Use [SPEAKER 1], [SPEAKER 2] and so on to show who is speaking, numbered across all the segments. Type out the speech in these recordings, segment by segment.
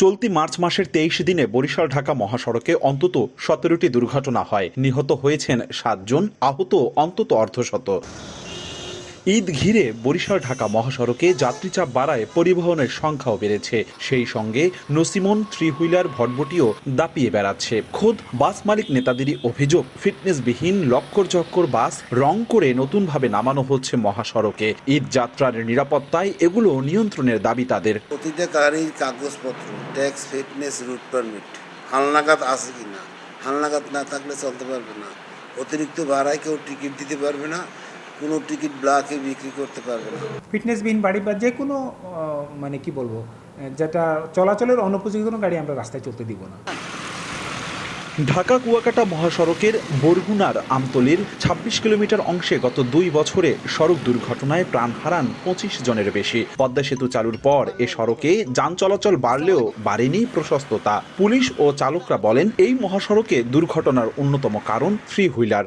[SPEAKER 1] চলতি মার্চ মাসের ২৩ দিনে বরিশাল ঢাকা মহাসড়কে অন্তত ১৭টি দুর্ঘটনা হয়। নিহত হয়েছেন ৭ জন, আহত অন্তত অর্ধশত। ঈদ ঘিরে বরিশাল ঢাকা মহাসড়কে যাত্রীচাপ বাড়ায় পরিবহনের সংখ্যাও বেড়েছে। সেই সঙ্গে নসিমন থ্রি হুইলার ভটভটিও দাপিয়ে বেড়াচ্ছে। খোদ বাস মালিক নেতাদেরই অভিযোগ, ফিটনেসবিহীন লক্কর চক্কর বাস রং করে নতুনভাবে নামানো হচ্ছে মহাসড়কে। ঈদ যাত্রার নিরাপত্তায় এগুলো নিয়ন্ত্রণের দাবি তাদের।
[SPEAKER 2] প্রতিটা গাড়ির কাগজপত্র, ট্যাক্স, ফিটনেস, রুট পারমিট হালনাগাদ আছে কিনা, হালনাগাদ না থাকলে চলতে পারবে না। অতিরিক্ত ভাড়ায় কেউ টিকিট দিতে পারবে না, কোনো টিকিট ব্লকে বিক্রি করতে পারবে না।
[SPEAKER 3] ফিটনেসবিহীন বাড়ি বা যে কোনো যেটা চলাচলের অনুপযোগী কোনো গাড়ি আমরা রাস্তায় চলতে দিব না।
[SPEAKER 1] ঢাকা কুয়াকাটা মহাসড়কের বরগুনার আমতলীর ২৬ কিলোমিটার অংশে গত ২ বছরে সড়ক দুর্ঘটনায় প্রাণ হারান ২৫ জনের বেশি। পদ্মা সেতু চালুর পর এ সড়কে যান চলাচল বাড়লেও বাড়েনি প্রশস্ততা। পুলিশ ও চালকরা বলেন, এই মহাসড়কে দুর্ঘটনার অন্যতম কারণ থ্রি হুইলার।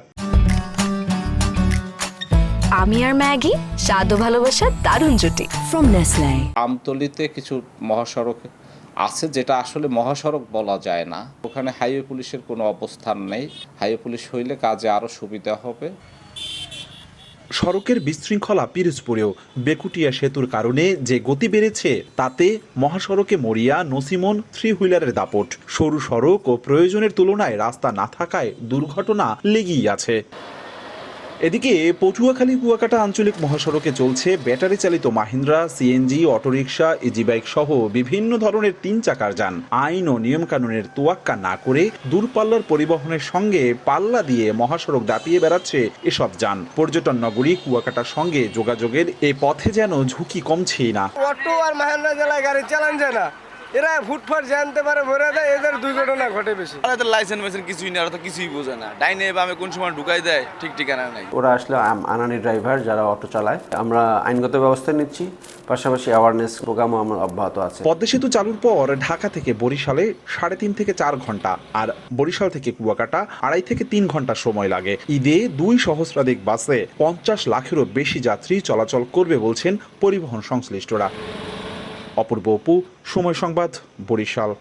[SPEAKER 4] আমি আর ম্যাগি, স্বাদ ও ভালোবাসার দারুণ জুটি ফ্রম নেসলে।
[SPEAKER 5] আমতলীতে কিছু মহাসড়ক আছে যেটা আসলে মহাসড়ক বলা যায় না, ওখানে হাইওয়ে পুলিশের কোনো অবস্থান নেই। হাইওয়ে পুলিশ হইলে কাজে আরও সুবিধা হবে।
[SPEAKER 1] সড়কের বিশৃঙ্খলা পিরোজপুরেও। বেকুটিয়া সেতুর কারণে যে গতি বেড়েছে, তাতে মহাসড়কে মরিয়া নসিমন থ্রি হুইলারের দাপট। সরু সড়ক ও প্রয়োজনের তুলনায় রাস্তা না থাকায় দুর্ঘটনা লেগেই আছে। এদিকে পটুয়াখালী কুয়াকাটা আঞ্চলিক মহাসড়কে চলছে ব্যাটারি চালিত Mahindra, CNG, auto rickshaw, easy bike সহ বিভিন্ন ধরনের ৩ চাকার যান। আইন ও নিয়মকানুনের তোয়াক্কা না করে দূরপাল্লার পরিবহনের সঙ্গে পাল্লা দিয়ে মহাসড়ক দাপিয়ে বেড়াচ্ছে এসব যান। পর্যটন নগরী কুয়াকাটার সঙ্গে যোগাযোগের এই পথে যেন ঝুঁকি কমছেই না।
[SPEAKER 6] অটো আর মাহিন্দ্রা জেলায় গাড়ি চালান যায় না, এরা ফুটফাট জানতে পারে ভরে দেয়, এদের দুর্ঘটনা ঘটে বেশি।
[SPEAKER 7] লাইসেন্স মেসেন্স কিছুই না, তো কিছুই বোঝে না। ডাইনে বামে কোন সময় ঢুকাই দেয় ঠিক ঠিকানা নাই।
[SPEAKER 8] ওরা আসলে আনানি ড্রাইভার যারা অটো চালায়, আমরা আইনগত ব্যবস্থা নিচ্ছি, পাশাপাশি অ্যাওয়ারনেস প্রোগ্রামও আমার অব্যাহত আছে।
[SPEAKER 1] পদ্মা সেতু চালুর পর ঢাকা থেকে বরিশালে ৩.৫ থেকে ৪ ঘন্টা আর বরিশাল থেকে কুয়াকাটা ২.৫ থেকে ৩ ঘন্টা সময় লাগে। ঈদে ২ সহস্রাধিক বাসে ৫০ লাখেরও বেশি যাত্রী চলাচল করবে বলছেন পরিবহন সংশ্লিষ্টরা। অপূর্ব অপু, সময় সংবাদ, বরিশাল।